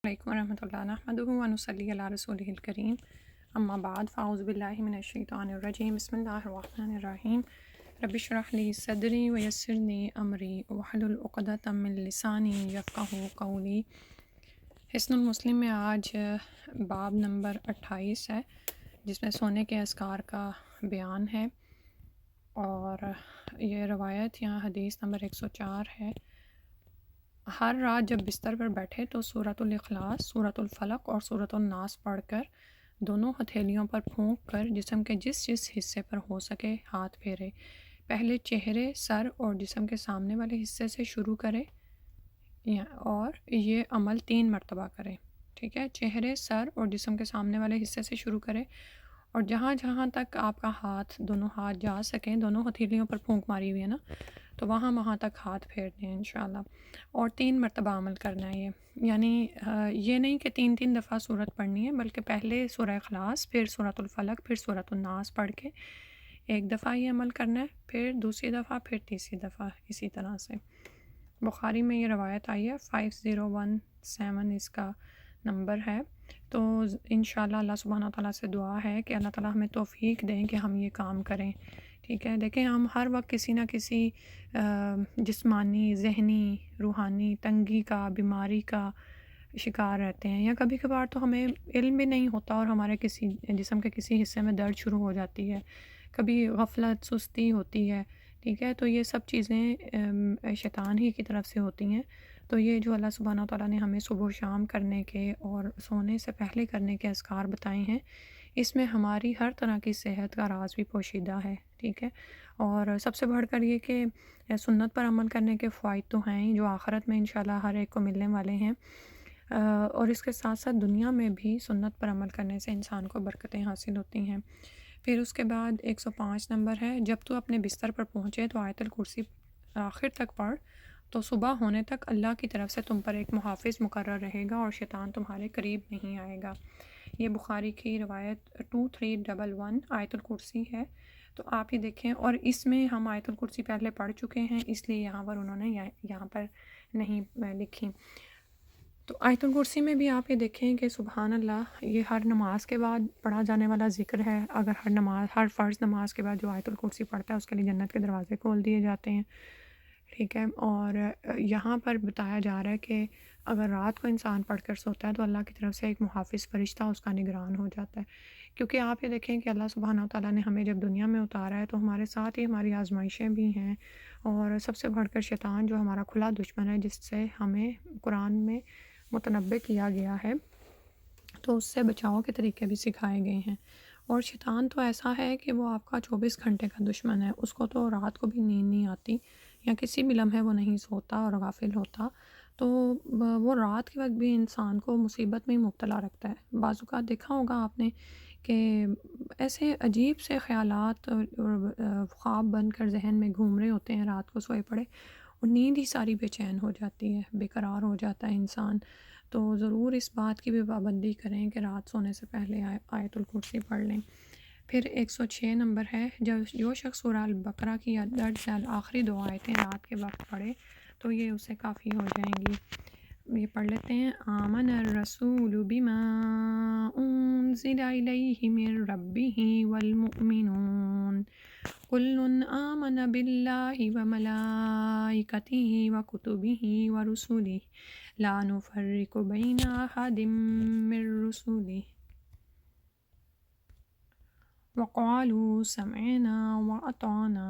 علیکم ورحمۃ اللہ نحمدہ و نصلی علی رسولہ الکریم اما بعد فاعوذ باللہ من الشیطان الرجیم بسم اللہ الرحمن الرحیم رب اشرح لی صدری ویسر لی امری واحلل عقدۃ من لسانی یفقہوا قولی۔ حصن المسلم میں آج باب نمبر 28 ہے جس میں سونے کے اذکار کا بیان ہے، اور یہ روایت یہاں حدیث نمبر 104 ہے۔ ہر رات جب بستر پر بیٹھے تو سورۃ الاخلاص، سورۃ الفلق اور سورۃ الناس پڑھ کر دونوں ہتھیلیوں پر پھونک کر جسم کے جس حصے پر ہو سکے ہاتھ پھیرے۔ پہلے چہرے، سر اور جسم کے سامنے والے حصے سے شروع کرے اور یہ عمل 3 مرتبہ کرے۔ ٹھیک ہے، چہرے، سر اور جسم کے سامنے والے حصے سے شروع کرے، اور جہاں جہاں تک آپ کا دونوں ہاتھ جا سکیں، دونوں ہتھیلیوں پر پھونک ماری ہوئی ہے نا، تو وہاں تک ہاتھ پھیر دیں انشاءاللہ، اور 3 مرتبہ عمل کرنا ہے۔ یعنی یہ نہیں کہ 3 دفعہ سورت پڑھنی ہے، بلکہ پہلے سورہ اخلاص، پھر سورۃ الفلق، پھر سورۃ الناس پڑھ کے 1 دفعہ یہ عمل کرنا ہے، پھر دوسری دفعہ، پھر تیسری دفعہ، اسی طرح سے۔ بخاری میں یہ روایت آئی ہے، 5017 اس کا نمبر ہے۔ تو انشاءاللہ اللہ سبحانہ تعالیٰ سے دعا ہے کہ اللہ تعالیٰ ہمیں توفیق دیں کہ ہم یہ کام کریں۔ ٹھیک ہے، دیکھیں ہم ہر وقت کسی نہ کسی جسمانی، ذہنی، روحانی تنگی کا، بیماری کا شکار رہتے ہیں، یا کبھی کبھار تو ہمیں علم بھی نہیں ہوتا اور ہمارے کسی جسم کے کسی حصے میں درد شروع ہو جاتی ہے، کبھی غفلت، سستی ہوتی ہے۔ ٹھیک ہے، تو یہ سب چیزیں شیطان ہی کی طرف سے ہوتی ہیں۔ تو یہ جو اللہ سبحانہ تعالیٰ نے ہمیں صبح و شام کرنے کے اور سونے سے پہلے کرنے کے اذکار بتائے ہیں، اس میں ہماری ہر طرح کی صحت کا راز بھی پوشیدہ ہے۔ ٹھیک ہے، اور سب سے بڑھ کر یہ کہ سنت پر عمل کرنے کے فوائد تو ہیں ہی، جو آخرت میں انشاءاللہ ہر ایک کو ملنے والے ہیں، اور اس کے ساتھ ساتھ دنیا میں بھی سنت پر عمل کرنے سے انسان کو برکتیں حاصل ہوتی ہیں۔ پھر اس کے بعد 105 نمبر ہے، جب تو اپنے بستر پر پہنچے تو آیت الکرسی آخر تک پڑھ، تو صبح ہونے تک اللہ کی طرف سے تم پر ایک محافظ مقرر رہے گا اور شیطان تمہارے قریب نہیں آئے گا۔ یہ بخاری کی روایت 2311 آیت الکرسی ہے۔ تو آپ یہ دیکھیں، اور اس میں ہم آیت الکرسی پہلے پڑھ چکے ہیں، اس لیے یہاں پر انہوں نے یہاں پر نہیں لکھی۔ تو آیت الکرسی میں بھی آپ یہ دیکھیں کہ سبحان اللہ، یہ ہر نماز کے بعد پڑھا جانے والا ذکر ہے۔ اگر ہر فرض نماز کے بعد جو آیت الکرسی پڑھتا ہے اس کے لیے جنت کے دروازے کھول دیے جاتے ہیں۔ ٹھیک ہے، اور یہاں پر بتایا جا رہا ہے کہ اگر رات کو انسان پڑھ کر سوتا ہے تو اللہ کی طرف سے ایک محافظ فرشتہ اس کا نگران ہو جاتا ہے، کیونکہ آپ یہ دیکھیں کہ اللہ سبحانہ تعالیٰ نے ہمیں جب دنیا میں اتارا ہے تو ہمارے ساتھ ہی ہماری آزمائشیں بھی ہیں، اور سب سے بڑھ کر شیطان جو ہمارا کھلا دشمن ہے، جس سے ہمیں قرآن میں متنبع کیا گیا ہے، تو اس سے بچاؤ کے طریقے بھی سکھائے گئے ہیں۔ اور شیطان تو ایسا ہے کہ وہ آپ کا 24 گھنٹے کا دشمن ہے، اس کو تو رات کو بھی نیند نہیں آتی، یا کسی بھی لمحے وہ نہیں سوتا اور غافل ہوتا، تو وہ رات کے وقت بھی انسان کو مصیبت میں ہی مبتلا رکھتا ہے۔ بعض اوقات دیکھا ہوگا آپ نے کہ ایسے عجیب سے خیالات اور خواب بن کر ذہن میں گھوم رہے ہوتے ہیں رات کو سوئے پڑے، اور نیند ہی ساری بے چین ہو جاتی ہے، بے قرار ہو جاتا ہے انسان۔ تو ضرور اس بات کی بھی پابندی کریں کہ رات سونے سے پہلے آیت الکرسی پڑھ لیں۔ پھر 106 نمبر ہے، جو شخص سورہ البقرہ کی یا درج ذیل آخری 2 آیتیں رات کے وقت پڑھے تو یہ اسے کافی ہو جائیں گی۔ یہ پڑھ لیتے ہیں۔ آمن الرسول بما انزل الیہ من ربہ والمؤمنون کل آمن باللہ وملائکتہ وکتبہ ورسلہ لا نفرق بین احد من رسلہ وقالوا سمعنا وأطعنا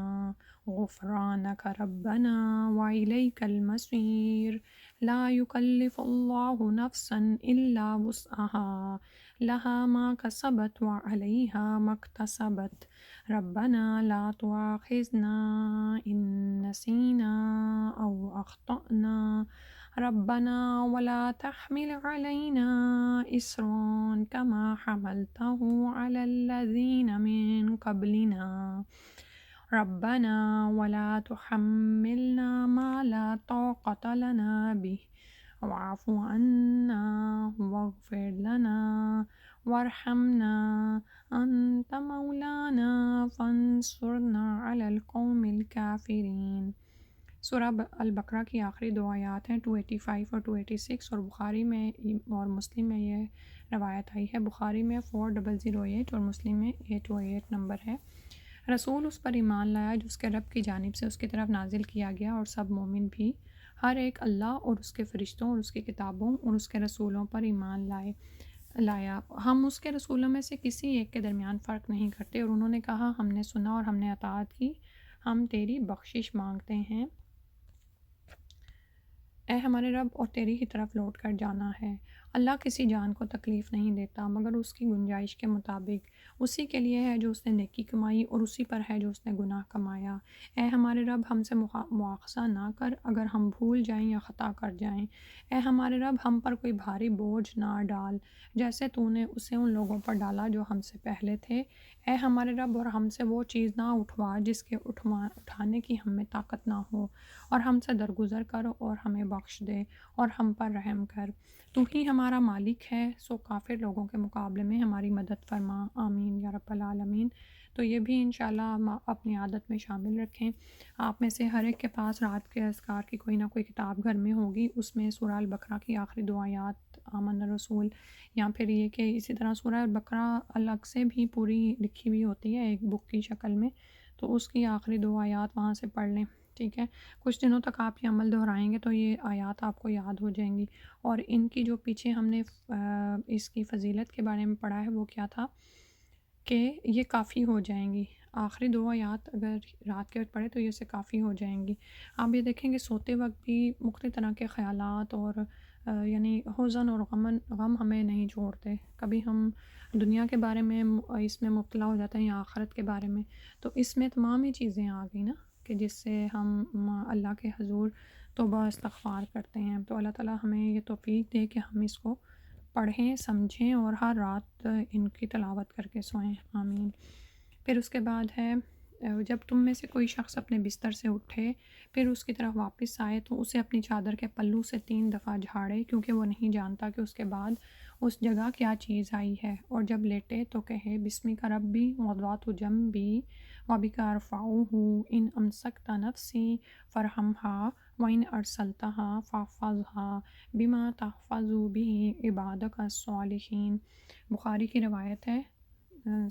غفرانك ربنا وإليك المصير لا يكلف الله نفسا إلا وسعها لها ما كسبت وعليها ما اكتسبت ربنا لا تؤاخذنا إن نسينا أو أخطأنا ربنا ولا تحمل علينا إصرا كما حملته على الذين من قبلنا ربنا ولا تحملنا ما لا طاقة لنا به واعف عنا واغفر لنا وارحمنا أنت مولانا فانصرنا على القوم الكافرين۔ سورہ البقرہ کی آخری 2 آیات ہیں 285 اور 286، اور بخاری میں اور مسلم میں یہ روایت آئی ہے۔ بخاری میں 4008 اور مسلم میں 828 نمبر ہے۔ رسول اس پر ایمان لایا جو اس کے رب کی جانب سے اس کی طرف نازل کیا گیا، اور سب مومن بھی، ہر ایک اللہ اور اس کے فرشتوں اور اس کی کتابوں اور اس کے رسولوں پر ایمان لایا۔ ہم اس کے رسولوں میں سے کسی ایک کے درمیان فرق نہیں کرتے، اور انہوں نے کہا ہم نے سنا اور ہم نے اطاعت کی، ہم تیری بخشش مانگتے ہیں، اے ہمارے رب، اور تیری ہی طرف لوٹ کر جانا ہے۔ اللہ کسی جان کو تکلیف نہیں دیتا مگر اس کی گنجائش کے مطابق، اسی کے لیے ہے جو اس نے نیکی کمائی اور اسی پر ہے جو اس نے گناہ کمایا۔ اے ہمارے رب، ہم سے مواخذہ نہ کر اگر ہم بھول جائیں یا خطا کر جائیں۔ اے ہمارے رب، ہم پر کوئی بھاری بوجھ نہ ڈال جیسے تو نے اسے ان لوگوں پر ڈالا جو ہم سے پہلے تھے۔ اے ہمارے رب، اور ہم سے وہ چیز نہ اٹھوا جس کے اٹھانے کی ہم میں طاقت نہ ہو، اور ہم سے درگزر کر اور ہمیں بخش دے اور ہم پر رحم کر۔ تو ہی ہمارا مالک ہے، سو کافر لوگوں کے مقابلے میں ہماری مدد فرما، آمین یا رب العالمین۔ تو یہ بھی انشاءاللہ ہم اپنی عادت میں شامل رکھیں۔ آپ میں سے ہر ایک کے پاس رات کے اذکار کی کوئی نہ کوئی کتاب گھر میں ہوگی، اس میں سورہ البقرہ کی آخری 2 آیات، آمن الرسول، یا پھر یہ کہ اسی طرح سورہ البقرہ الگ سے بھی پوری لکھی ہوئی ہوتی ہے ایک بک کی شکل میں، تو اس کی آخری 2 آیات وہاں سے پڑھ لیں، ٹھیک ہے۔ کچھ دنوں تک آپ یہ عمل دہرائیں گے تو یہ آیات آپ کو یاد ہو جائیں گی۔ اور ان کی جو پیچھے ہم نے اس کی فضیلت کے بارے میں پڑھا ہے وہ کیا تھا کہ یہ کافی ہو جائیں گی، آخری 2 آیات اگر رات کے وقت پڑھے تو یہ سے کافی ہو جائیں گی۔ آپ یہ دیکھیں کہ سوتے وقت بھی مختلف طرح کے خیالات اور یعنی حزن اور غم ہمیں نہیں چھوڑتے، کبھی ہم دنیا کے بارے میں اس میں مبتلا ہو جاتے ہیں یا آخرت کے بارے میں، تو اس میں تمام ہی چیزیں آ گئی نا کہ جس سے ہم اللہ کے حضور توبہ استغفار کرتے ہیں۔ تو اللہ تعالیٰ ہمیں یہ توفیق دے کہ ہم اس کو پڑھیں، سمجھیں اور ہر رات ان کی تلاوت کر کے سوئیں، آمین۔ پھر اس کے بعد ہے جب تم میں سے کوئی شخص اپنے بستر سے اٹھے پھر اس کی طرف واپس آئے تو اسے اپنی چادر کے پلو سے 3 دفعہ جھاڑے، کیونکہ وہ نہیں جانتا کہ اس کے بعد اس جگہ کیا چیز آئی ہے، اور جب لیٹے تو کہے بسمک ربی وضعت جنبی وبک ارفعہ ان امسکت نفسی فرحمھا وَإِنْ أَرْسَلْتَهَا فَاحْفَظْهَا بِمَا تَحْفَظُ بِهِ عِبَادَكَ الصَّالِحِينَ۔ بخاری کی روایت ہے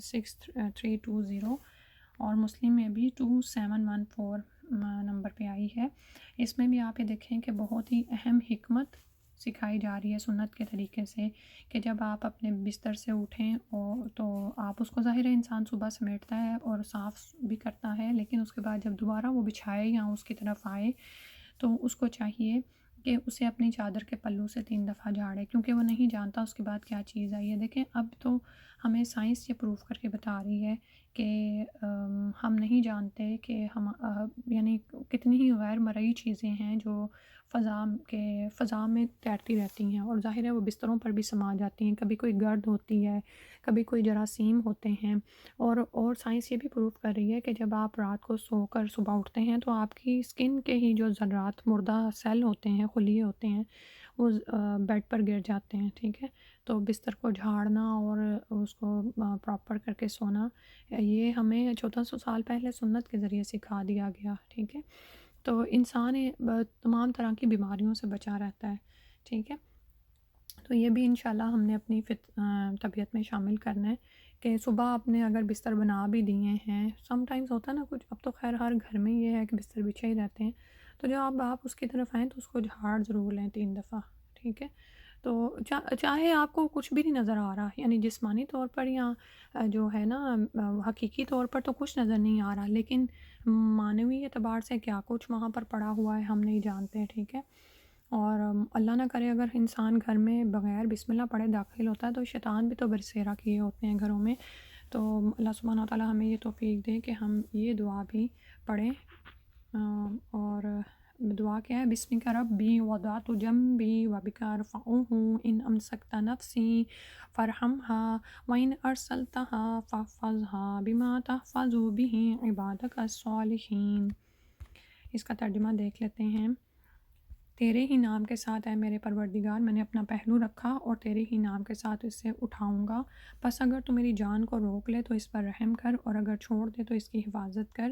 6320، اور مسلم میں بھی 2714 نمبر پہ آئی ہے۔ اس میں بھی آپ یہ دیکھیں کہ بہت ہی اہم حکمت سکھائی جا رہی ہے سنت کے طریقے سے، کہ جب آپ اپنے بستر سے اٹھیں تو آپ اس کو ظاہر ہے انسان صبح سمیٹتا ہے اور صاف بھی کرتا ہے، لیکن اس کے بعد جب دوبارہ وہ بچھائے یا اس کی طرف آئے تو اس کو چاہیے کہ اسے اپنی چادر کے پلو سے 3 دفعہ جھاڑے، کیونکہ وہ نہیں جانتا اس کے بعد کیا چیز آئی ہے۔ دیکھیں اب تو ہمیں سائنس یہ پروف کر کے بتا رہی ہے کہ ہم نہیں جانتے کہ ہم یعنی کتنی ہی غیر مرئی چیزیں ہیں جو فضا میں تیرتی رہتی ہیں، اور ظاہر ہے وہ بستروں پر بھی سما جاتی ہیں، کبھی کوئی گرد ہوتی ہے، کبھی کوئی جراثیم ہوتے ہیں، اور سائنس یہ بھی پروف کر رہی ہے کہ جب آپ رات کو سو کر صبح اٹھتے ہیں تو آپ کی اسکن کے ہی جو ذرات مردہ سیل ہوتے ہیں، خلیے ہوتے ہیں، وہ بیڈ پر گر جاتے ہیں، ٹھیک ہے۔ تو بستر کو جھاڑنا اور اس کو پراپر کر کے سونا، یہ ہمیں 1400 سال پہلے سنت کے ذریعے سکھا دیا گیا، ٹھیک ہے۔ تو انسان تمام طرح کی بیماریوں سے بچا رہتا ہے، ٹھیک ہے۔ تو یہ بھی انشاءاللہ ہم نے اپنی طبیعت میں شامل کرنا ہے کہ صبح آپ نے اگر بستر بنا بھی دیے ہیں، سم ٹائمز ہوتا ہے نا کچھ، اب تو خیر ہر گھر میں یہ ہے کہ بستر بچھے ہی رہتے ہیں، تو جب آپ اس کی طرف آئیں تو اس کو جھاڑ ضرور لیں 3 دفعہ، ٹھیک ہے۔ تو چاہے آپ کو کچھ بھی نہیں نظر آ رہا، یعنی جسمانی طور پر یا جو ہے نا حقیقی طور پر تو کچھ نظر نہیں آ رہا، لیکن معنوی اعتبار سے کیا کچھ وہاں پر پڑا ہوا ہے ہم نہیں جانتے، ٹھیک ہے۔ اور اللہ نہ کرے اگر انسان گھر میں بغیر بسم اللہ پڑھے داخل ہوتا ہے تو شیطان بھی تو برسیرا کیے ہوتے ہیں گھروں میں، تو اللہ سبحانہ وتعالیٰ ہمیں یہ توفیق دے کہ ہم یہ دعا بھی پڑھیں۔ اور دعا کیا ہے؟ بسمک ربی وضعت جنبی وبک ارفعہ ان امسکت نفسی فرحمھا وإن أرسلتها فاحفظها بما تحفظ به عبادك الصالحین۔ اس کا ترجمہ دیکھ لیتے ہیں۔ تیرے ہی نام کے ساتھ اے میرے پروردگار میں نے اپنا پہلو رکھا اور تیرے ہی نام کے ساتھ اس سے اٹھاؤں گا، پس اگر تو میری جان کو روک لے تو اس پر رحم کر، اور اگر چھوڑ دے تو اس کی حفاظت کر،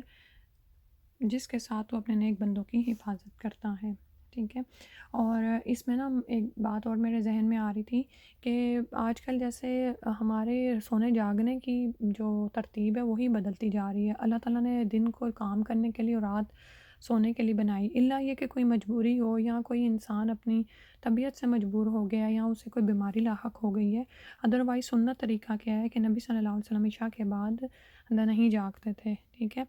جس کے ساتھ وہ اپنے نیک بندوں کی حفاظت کرتا ہے، ٹھیک ہے۔ اور اس میں نا ایک بات اور میرے ذہن میں آ رہی تھی کہ آج کل جیسے ہمارے سونے جاگنے کی جو ترتیب ہے وہی بدلتی جا رہی ہے۔ اللہ تعالیٰ نے دن کو کام کرنے کے لیے اور رات سونے کے لیے بنائی، الا یہ کہ کوئی مجبوری ہو یا کوئی انسان اپنی طبیعت سے مجبور ہو گیا یا اسے کوئی بیماری لاحق ہو گئی ہے، ادروائز سنت طریقہ کیا ہے کہ نبی صلی اللہ علیہ وسلم عشاء کے بعد نہیں جاگتے تھے، ٹھیک ہے۔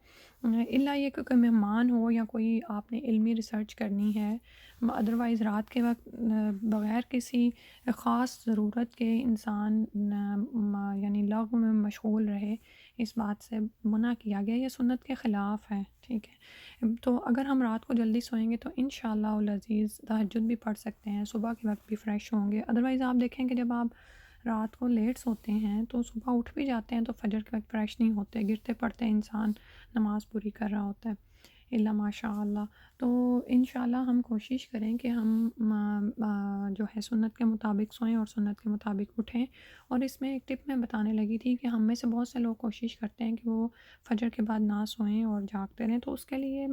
الا یہ کہ کوئی مہمان ہو یا کوئی آپ نے علمی ریسرچ کرنی ہے، ادروائز رات کے وقت بغیر کسی خاص ضرورت کے انسان یعنی لغو میں مشغول رہے، اس بات سے منع کیا گیا، یہ سنت کے خلاف ہے، ٹھیک ہے۔ تو اگر ہم رات کو جلدی سوئیں گے تو انشاءاللہ العزیز تہجد بھی پڑھ سکتے ہیں، صبح کے وقت بھی فریش ہوں گے۔ ادروائز آپ دیکھیں کہ جب آپ رات کو لیٹ سوتے ہیں تو صبح اٹھ بھی جاتے ہیں تو فجر کے وقت فریش نہیں ہوتے، گرتے پڑتے انسان نماز پوری کر رہا ہوتا ہے الا ماشاء اللہ۔ تو انشاءاللہ ہم کوشش کریں کہ ہم جو ہے سنت کے مطابق سوئیں اور سنت کے مطابق اٹھیں۔ اور اس میں ایک ٹپ میں بتانے لگی تھی کہ ہم میں سے بہت سے لوگ کوشش کرتے ہیں کہ وہ فجر کے بعد نہ سوئیں اور جاگتے رہیں، تو اس کے لیے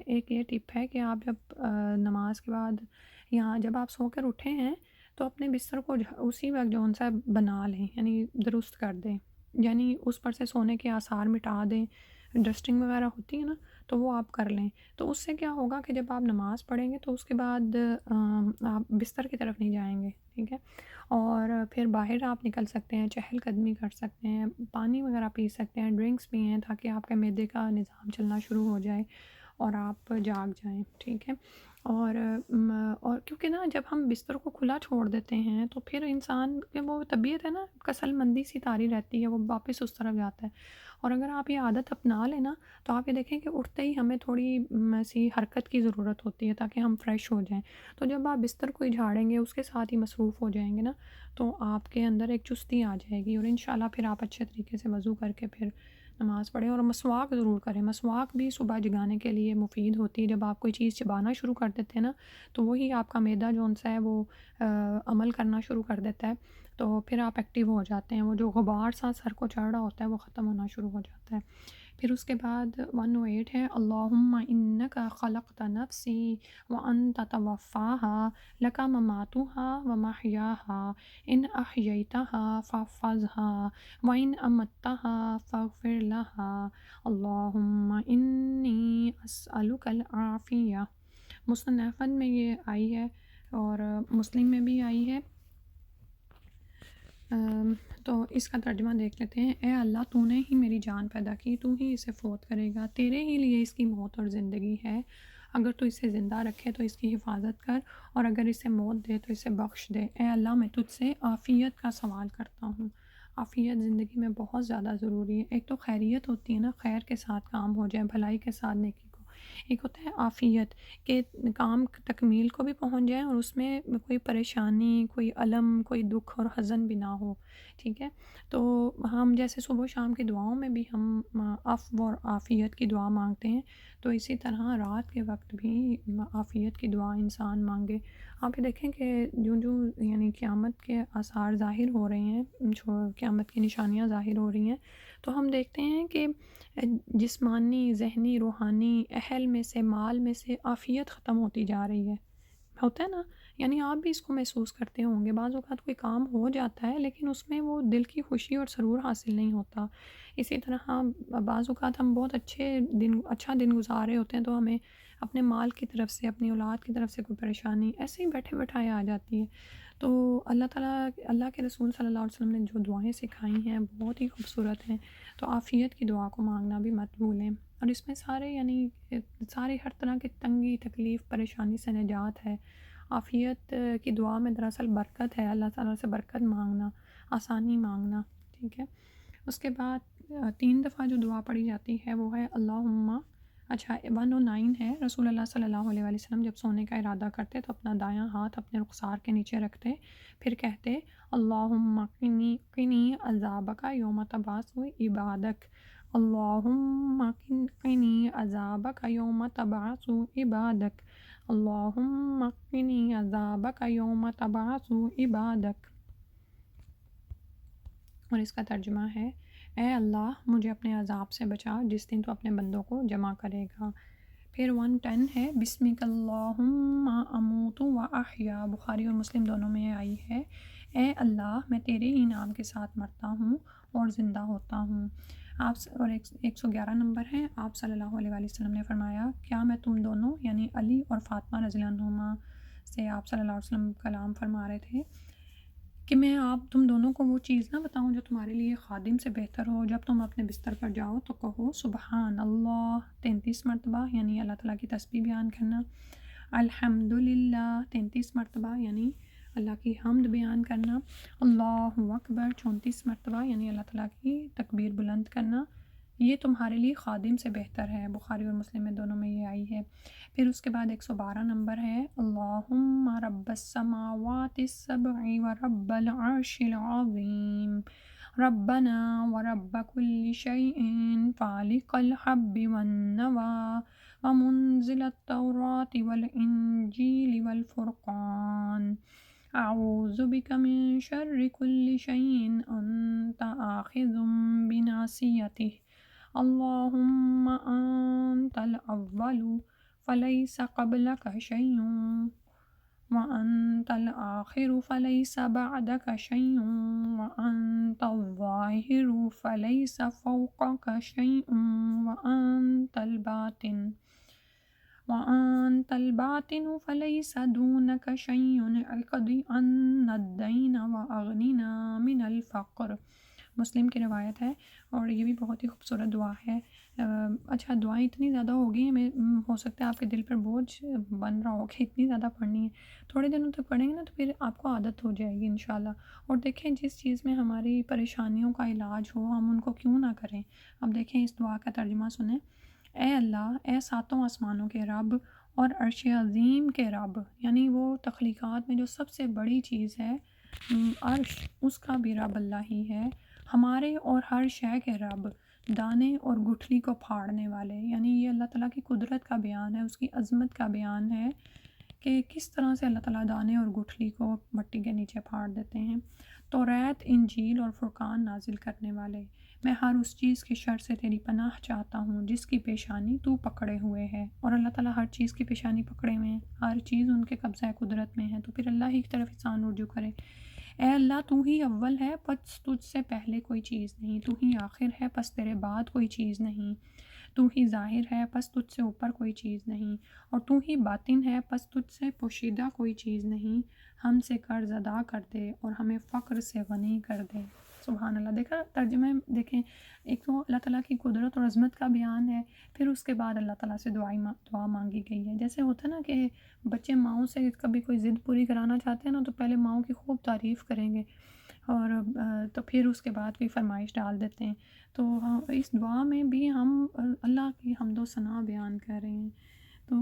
ایک یہ ٹپ ہے کہ آپ جب نماز کے بعد یا جب آپ سو کر اٹھے ہیں تو اپنے بستر کو اسی وقت جو سا بنا لیں، یعنی درست کر دیں، یعنی اس پر سے سونے کے آثار مٹا دیں، ڈسٹنگ وغیرہ ہوتی ہے نا تو وہ آپ کر لیں۔ تو اس سے کیا ہوگا کہ جب آپ نماز پڑھیں گے تو اس کے بعد آپ بستر کی طرف نہیں جائیں گے، ٹھیک ہے۔ اور پھر باہر آپ نکل سکتے ہیں، چہل قدمی کر سکتے ہیں، پانی وغیرہ پی سکتے ہیں، ڈرنکس پئیں تاکہ آپ کے معدے کا نظام چلنا شروع ہو جائے اور آپ جاگ جائیں، ٹھیک ہے۔ اور کیونکہ نا جب ہم بستر کو کھلا چھوڑ دیتے ہیں تو پھر انسان کے وہ طبیعت ہے نا کسل مندی سی طاری رہتی ہے، وہ واپس اس طرف جاتا ہے۔ اور اگر آپ یہ عادت اپنا لیں نا تو آپ یہ دیکھیں کہ اٹھتے ہی ہمیں تھوڑی ایسی حرکت کی ضرورت ہوتی ہے تاکہ ہم فریش ہو جائیں۔ تو جب آپ بستر کو ہی جھاڑیں گے، اس کے ساتھ ہی مصروف ہو جائیں گے نا تو آپ کے اندر ایک چستی آ جائے گی، اور انشاءاللہ پھر آپ اچھے طریقے سے وضو کر کے پھر نماز پڑھیں۔ اور مسواک ضرور کریں، مسواک بھی صبح جگانے کے لیے مفید ہوتی ہے۔ جب آپ کوئی چیز چبانا شروع کر دیتے ہیں نا تو وہی آپ کا معدہ جو سا ہے وہ عمل کرنا شروع کر دیتا ہے، تو پھر آپ ایکٹیو ہو جاتے ہیں، وہ جو غبار سا سر کو چڑھ رہا ہوتا ہے وہ ختم ہونا شروع ہو جاتا ہے۔ پھر اس کے بعد 108 ہے اللہم انک خلقت نفسی وانت توفاها لک مماتها ومحیاها ان احییتها فاحفظها وان امتها فاغفر لها اللہم انی اسألک العافیہ۔ مسند احمد میں یہ آئی ہے اور مسلم میں بھی آئی ہے۔ تو اس کا ترجمہ دیکھ لیتے ہیں۔ اے اللہ، تو نے ہی میری جان پیدا کی، تو ہی اسے فوت کرے گا، تیرے ہی لیے اس کی موت اور زندگی ہے۔ اگر تو اسے زندہ رکھے تو اس کی حفاظت کر، اور اگر اسے موت دے تو اسے بخش دے۔ اے اللہ، میں تجھ سے عافیت کا سوال کرتا ہوں۔ عافیت زندگی میں بہت زیادہ ضروری ہے۔ ایک تو خیریت ہوتی ہے نا، خیر کے ساتھ کام ہو جائے، بھلائی کے ساتھ نیکی کو۔ ایک ہوتا ہے عافیت کہ کام تکمیل کو بھی پہنچ جائیں اور اس میں کوئی پریشانی، کوئی الم، کوئی دکھ اور حزن بھی نہ ہو، ٹھیک ہے۔ تو ہم جیسے صبح و شام کی دعاؤں میں بھی ہم عفو اور عافیت کی دعا مانگتے ہیں، تو اسی طرح رات کے وقت بھی عافیت کی دعا انسان مانگے۔ آپ یہ دیکھیں کہ جو یعنی قیامت کے آثار ظاہر ہو رہے ہیں، جو قیامت کی نشانیاں ظاہر ہو رہی ہیں، تو ہم دیکھتے ہیں کہ جسمانی، ذہنی، روحانی، اہل میں سے، مال میں سے عافیت ختم ہوتی جا رہی ہے، ہوتا ہے نا۔ یعنی آپ بھی اس کو محسوس کرتے ہوں گے، بعض اوقات کوئی کام ہو جاتا ہے لیکن اس میں وہ دل کی خوشی اور سرور حاصل نہیں ہوتا۔ اسی طرح بعض اوقات ہم بہت اچھا دن گزارے ہوتے ہیں تو ہمیں اپنے مال کی طرف سے، اپنی اولاد کی طرف سے کوئی پریشانی ایسے ہی بیٹھے بیٹھائے آ جاتی ہے۔ تو اللہ تعالیٰ، اللہ کے رسول صلی اللہ علیہ وسلم نے جو دعائیں سکھائی ہیں بہت ہی خوبصورت ہیں، تو عافیت کی دعا کو مانگنا بھی مت بھولیں۔ اور اس میں سارے ہر طرح کی تنگی، تکلیف، پریشانی سے نجات ہے۔ عافیت کی دعا میں دراصل برکت ہے، اللہ تعالیٰ سے برکت مانگنا، آسانی مانگنا، ٹھیک ہے۔ اس کے بعد 3 دفعہ جو دعا پڑھی جاتی ہے وہ ہے اللہم، 109 ہے، رسول اللہ صلی اللہ علیہ وآلہ وسلم جب سونے کا ارادہ کرتے تو اپنا دایاں ہاتھ اپنے رخسار کے نیچے رکھتے، پھر کہتے اللہم قنی عذابک یوم تبعث عبادک، اللہم قنی عذابک یوم تبعث عبادک، اللہم قنی عذابک یوم تبعث عبادک۔ اور اس کا ترجمہ ہے اے اللہ، مجھے اپنے عذاب سے بچا جس دن تو اپنے بندوں کو جمع کرے گا۔ پھر 110 ہے بسمک اللہم اموت و احیا، بخاری اور مسلم دونوں میں آئی ہے، اے اللہ میں تیرے ہی نام کے ساتھ مرتا ہوں اور زندہ ہوتا ہوں۔ آپ اور 111 نمبر ہے، آپ صلی اللہ علیہ وآلہ وسلم نے فرمایا کیا میں تم دونوں یعنی علی اور فاطمہ رضی اللہ عنہما سے آپ صلی اللہ علیہ وسلم کلام فرما رہے تھے کہ میں آپ تم دونوں کو وہ چیز نہ بتاؤں جو تمہارے لیے خادم سے بہتر ہو، جب تم اپنے بستر پر جاؤ تو کہو سبحان اللہ 33 مرتبہ یعنی اللہ تعالیٰ کی تسبیح بیان کرنا، الحمدللہ 33 مرتبہ یعنی اللہ کی حمد بیان کرنا، اللہ اکبر 34 مرتبہ یعنی اللہ تعالیٰ کی تکبیر بلند کرنا، یہ تمہارے لیے خادم سے بہتر ہے، بخاری اور مسلم میں دونوں میں یہ آئی ہے۔ پھر اس کے بعد 112 نمبر ہے اللہم رب السماوات السبع و رب العرش العظیم ربنا و رب کل شیء فالق الحب والنوى ومنزل التوراة والانجیل والفرقان اعوذ بک من شر کل شیء انت آخذ بناصیتہ اللہم انت الاول فلیس قبلک شیء وانت الآخر فلیس بعدک شیء وانت الظاہر فلیس فوقک شیء وانت الباطن فلیس دونک شیء اقض عنا الدین واغننا من الفقر، مسلم کی روایت ہے اور یہ بھی بہت ہی خوبصورت دعا ہے۔ اچھا دعائیں اتنی زیادہ ہو گئی ہیں، ہو سکتا ہے آپ کے دل پر بوجھ بن رہا ہو کہ اتنی زیادہ پڑھنی ہے، تھوڑے دنوں تک پڑھیں گے نا تو پھر آپ کو عادت ہو جائے گی انشاءاللہ۔ اور دیکھیں جس چیز میں ہماری پریشانیوں کا علاج ہو ہم ان کو کیوں نہ کریں۔ اب دیکھیں اس دعا کا ترجمہ سنیں، اے اللہ، اے ساتوں آسمانوں کے رب اور عرش عظیم کے رب، یعنی وہ تخلیقات میں جو سب سے بڑی چیز ہے عرش، اس کا بھی رب اللہ ہی ہے، ہمارے اور ہر شے کے رب، دانے اور گٹھلی کو پھاڑنے والے، یعنی یہ اللہ تعالیٰ کی قدرت کا بیان ہے، اس کی عظمت کا بیان ہے کہ کس طرح سے اللہ تعالیٰ دانے اور گٹھلی کو مٹی کے نیچے پھاڑ دیتے ہیں۔ توریت، انجیل اور فرقان نازل کرنے والے، میں ہر اس چیز کی شر سے تیری پناہ چاہتا ہوں جس کی پیشانی تو پکڑے ہوئے ہے، اور اللہ تعالیٰ ہر چیز کی پیشانی پکڑے ہوئے ہیں، ہر چیز ان کے قبضہ قدرت میں ہے، تو پھر اللہ ہی کی طرف انسان رجوع کرے۔ اے اللہ تو ہی اول ہے پس تجھ سے پہلے کوئی چیز نہیں، تو ہی آخر ہے پس تیرے بعد کوئی چیز نہیں، تو ہی ظاہر ہے پس تجھ سے اوپر کوئی چیز نہیں، اور تو ہی باطن ہے پس تجھ سے پوشیدہ کوئی چیز نہیں، ہم سے قرض ادا کر دے اور ہمیں فقر سے غنی کر دے۔ سبحان اللہ۔ دیکھا ترجمہ دیکھیں، ایک تو اللہ تعالیٰ کی قدرت اور عظمت کا بیان ہے، پھر اس کے بعد اللہ تعالیٰ سے دعا مانگی گئی ہے۔ جیسے ہوتا ہے نا کہ بچے ماؤں سے کبھی کوئی ضد پوری کرانا چاہتے ہیں نا تو پہلے ماؤں کی خوب تعریف کریں گے اور تو پھر اس کے بعد کوئی فرمائش ڈال دیتے ہیں، تو اس دعا میں بھی ہم اللہ کی حمد و ثنا بیان کر رہے ہیں، تو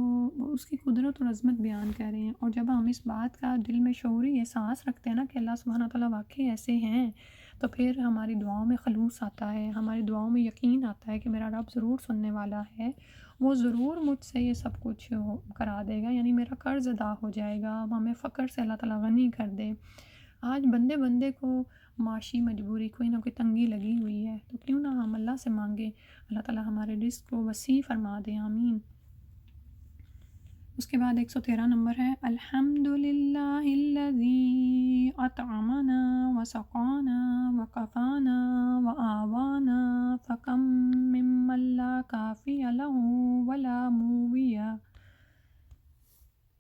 اس کی قدرت اور عظمت بیان کر رہے ہیں، اور جب ہم اس بات کا دل میں شعوری احساس رکھتے ہیں نا کہ اللہ سبحانہ تعالیٰ واقعی ایسے ہیں، تو پھر ہماری دعاؤں میں خلوص آتا ہے، ہماری دعاؤں میں یقین آتا ہے کہ میرا رب ضرور سننے والا ہے، وہ ضرور مجھ سے یہ سب کچھ کرا دے گا، یعنی میرا قرض ادا ہو جائے گا، ہمیں فقر سے اللہ تعالیٰ غنی کر دے۔ آج بندے کو معاشی مجبوری کوئی نہ کوئی تنگی لگی ہوئی ہے، تو کیوں نہ ہم اللہ سے مانگیں اللہ تعالیٰ ہمارے رزق کو وسیع فرما دے، آمین۔ اس کے بعد 113 نمبر ہے الحمدللہ الذی اطعمنا وسقانا وکفانا وآوانا فکم ممن لا کافی لہ ولا مووی۔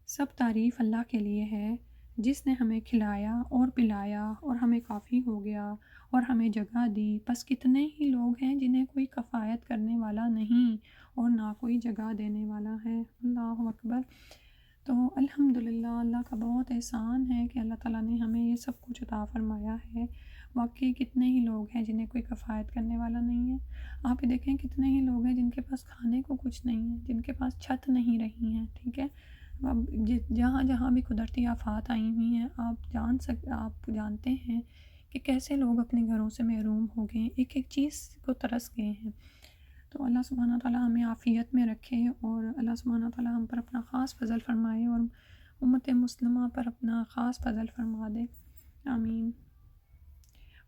سب تعریف اللہ کے لیے ہے جس نے ہمیں کھلایا اور پلایا اور ہمیں کافی ہو گیا اور ہمیں جگہ دی، پس کتنے ہی لوگ ہیں جنہیں کوئی کفایت کرنے والا نہیں اور نہ کوئی جگہ دینے والا ہے۔ اللہ اکبر۔ تو الحمدللہ اللہ کا بہت احسان ہے کہ اللہ تعالیٰ نے ہمیں یہ سب کچھ عطا فرمایا ہے، واقعی کتنے ہی لوگ ہیں جنہیں کوئی کفایت کرنے والا نہیں ہے۔ آپ یہ دیکھیں کتنے ہی لوگ ہیں جن کے پاس کھانے کو کچھ نہیں ہے، جن کے پاس چھت نہیں رہی ہیں، ٹھیک ہے۔ اب جہاں بھی قدرتی آفات آئی ہوئی ہیں آپ جانتے ہیں کہ کیسے لوگ اپنے گھروں سے محروم ہو گئے ہیں، ایک چیز کو ترس گئے ہیں، تو اللہ سبحانہ تعالیٰ ہمیں عافیت میں رکھے اور اللہ سبحانہ تعالیٰ ہم پر اپنا خاص فضل فرمائے اور امت مسلمہ پر اپنا خاص فضل فرما دے، آمین۔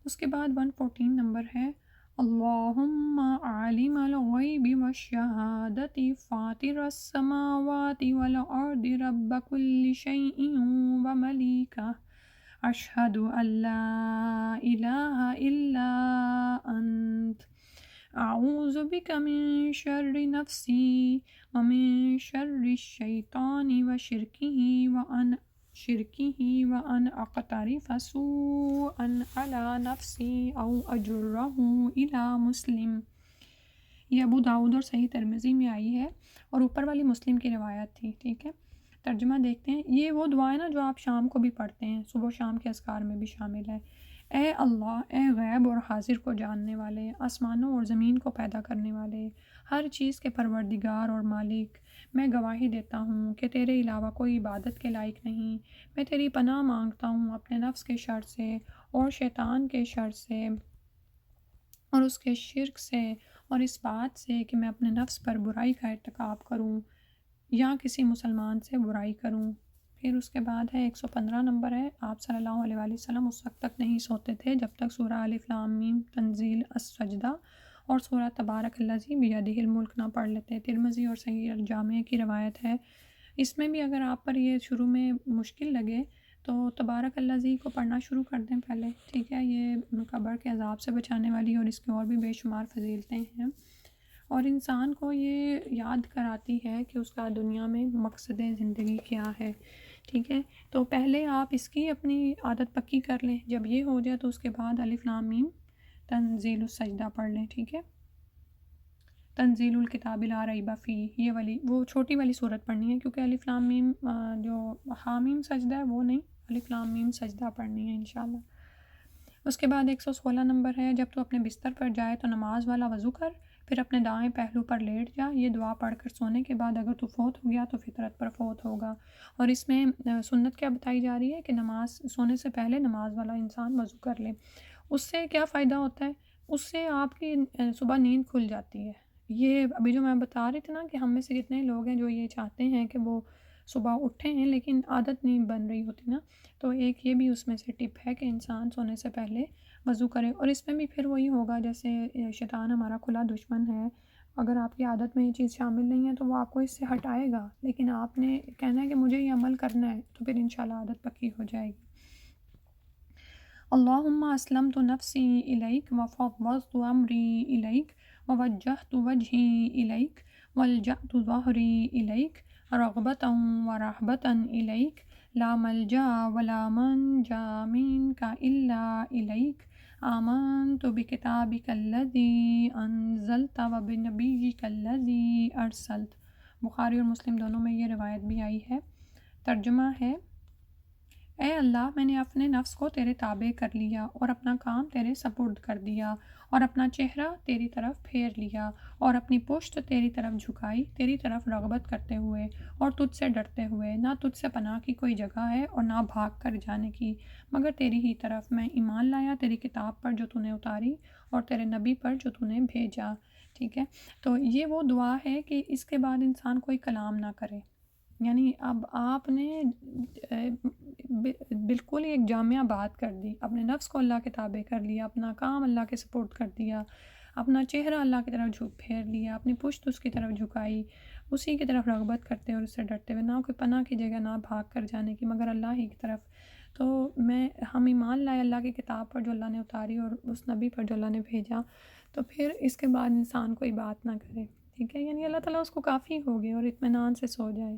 اس کے بعد 114 نمبر ہے اللہم عالم الغیب والشہادۃ فاطر السماوات والارض رب کل شیء وملیکہ اشہد ان لا الہ الا انت اعوذ بک من شر نفسی ومن شر الشیطان وان اقترف سوءا علی نفسی او اجرہ الی مسلم۔ یہ ابو داؤد اور صحیح ترمذی میں آئی ہے اور اوپر والی مسلم کی روایت تھی، ٹھیک ہے۔ ترجمہ دیکھتے ہیں۔ یہ وہ دعا ہے نا جو آپ شام کو بھی پڑھتے ہیں، صبح و شام کے اذکار میں بھی شامل ہے۔ اے اللہ، اے غیب اور حاضر کو جاننے والے، آسمانوں اور زمین کو پیدا کرنے والے، ہر چیز کے پروردگار اور مالک، میں گواہی دیتا ہوں کہ تیرے علاوہ کوئی عبادت کے لائق نہیں۔ میں تیری پناہ مانگتا ہوں اپنے نفس کے شر سے اور شیطان کے شر سے اور اس کے شرک سے اور اس بات سے کہ میں اپنے نفس پر برائی کا ارتکاب کروں یا کسی مسلمان سے برائی کروں۔ پھر اس کے بعد ہے 115 نمبر ہے، آپ صلی اللہ علیہ وآلہ وسلم اس وقت تک نہیں سوتے تھے جب تک سورہ الف لام میم تنزیل السجدہ اور سورہ تبارک الذی بیدہ الملک نہ پڑھ لیتے۔ ترمذی اور صحیح الجامع کی روایت ہے۔ اس میں بھی اگر آپ پر یہ شروع میں مشکل لگے تو تبارک الذی کو پڑھنا شروع کر دیں پہلے، ٹھیک ہے۔ یہ قبر کے عذاب سے بچانے والی اور اس کی اور بھی بے شمار فضیلتیں ہیں، اور انسان کو یہ یاد کراتی ہے کہ اس کا دنیا میں مقصد زندگی کیا ہے، ٹھیک ہے۔ تو پہلے آپ اس کی اپنی عادت پکی کر لیں، جب یہ ہو جائے تو اس کے بعد الف لام میم تنزیل السجدہ پڑھ لیں، ٹھیک ہے۔ تنزیل الکتاب لا ریب فیہ، یہ والی وہ چھوٹی والی صورت پڑھنی ہے، کیونکہ الف لام میم جو حامیم سجدہ ہے وہ نہیں، الف لام میم سجدہ پڑھنی ہے انشاءاللہ۔ اس کے بعد 116 نمبر ہے، جب تو اپنے بستر پر جائے تو نماز والا وضو کر، پھر اپنے دائیں پہلو پر لیٹ جا۔ یہ دعا پڑھ کر سونے کے بعد اگر تو فوت ہو گیا تو فطرت پر فوت ہوگا۔ اور اس میں سنت کیا بتائی جا رہی ہے کہ نماز سونے سے پہلے نماز والا انسان وضو کر لے۔ اس سے کیا فائدہ ہوتا ہے؟ اس سے آپ کی صبح نیند کھل جاتی ہے۔ یہ ابھی جو میں بتا رہی تھی نا کہ ہم میں سے کتنے لوگ ہیں جو یہ چاہتے ہیں کہ وہ صبح اٹھے ہیں لیکن عادت نہیں بن رہی ہوتی نا، تو ایک یہ بھی اس میں سے ٹپ ہے کہ انسان سونے سے پہلے وضو کرے۔ اور اس میں بھی پھر وہی ہوگا جیسے شیطان ہمارا کھلا دشمن ہے، اگر آپ کی عادت میں یہ چیز شامل نہیں ہے تو وہ آپ کو اس سے ہٹائے گا، لیکن آپ نے کہنا ہے کہ مجھے یہ عمل کرنا ہے، تو پھر انشاءاللہ عادت پکی ہو جائے گی۔ اللہم اسلمت نفسی الیک وفوضت امری الیک ووجہت وجہی الیک والجأت ظہری الیک رغبتا ورہبتا الیک لا ملجا ولا منجا منک الا الیک آمنت بکتابک الذی انزلت وبنبیک الذی ارسلت۔ بخاری اور مسلم دونوں میں یہ روایت بھی آئی ہے۔ ترجمہ ہے، اے اللہ، میں نے اپنے نفس کو تیرے تابع کر لیا اور اپنا کام تیرے سپرد کر دیا اور اپنا چہرہ تیری طرف پھیر لیا اور اپنی پشت تیری طرف جھکائی، تیری طرف رغبت کرتے ہوئے اور تجھ سے ڈرتے ہوئے۔ نہ تجھ سے پناہ کی کوئی جگہ ہے اور نہ بھاگ کر جانے کی مگر تیری ہی طرف۔ میں ایمان لایا تیری کتاب پر جو تو نے اتاری اور تیرے نبی پر جو تو نے بھیجا، ٹھیک ہے۔ تو یہ وہ دعا ہے کہ اس کے بعد انسان کوئی کلام نہ کرے، یعنی اب آپ نے بالکل ایک جامعہ بات کر دی، اپنے نفس کو اللہ کے تابع کر لیا، اپنا کام اللہ کے سپورٹ کر دیا، اپنا چہرہ اللہ کی طرف پھیر لیا، اپنی پشت اس کی طرف جھکائی، اسی کی طرف رغبت کرتے اور اس سے ڈرتے ہوئے، نہ کوئی پناہ کی جگہ، نہ بھاگ کر جانے کی مگر اللہ ہی کی طرف۔ تو ہم ایمان لائے اللہ کی کتاب پر جو اللہ نے اتاری اور اس نبی پر جو اللہ نے بھیجا، تو پھر اس کے بعد انسان کوئی بات نہ کرے، ٹھیک ہے، یعنی اللہ تعالیٰ اس کو کافی ہو گئے اور اطمینان سے سو جائے۔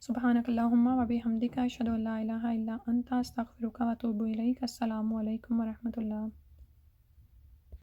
سبحانک اللہم و بحمدک اشہد ان لا الہ الا انت استغفرک و اتوب الیک۔ السلام علیکم ورحمۃ اللہ۔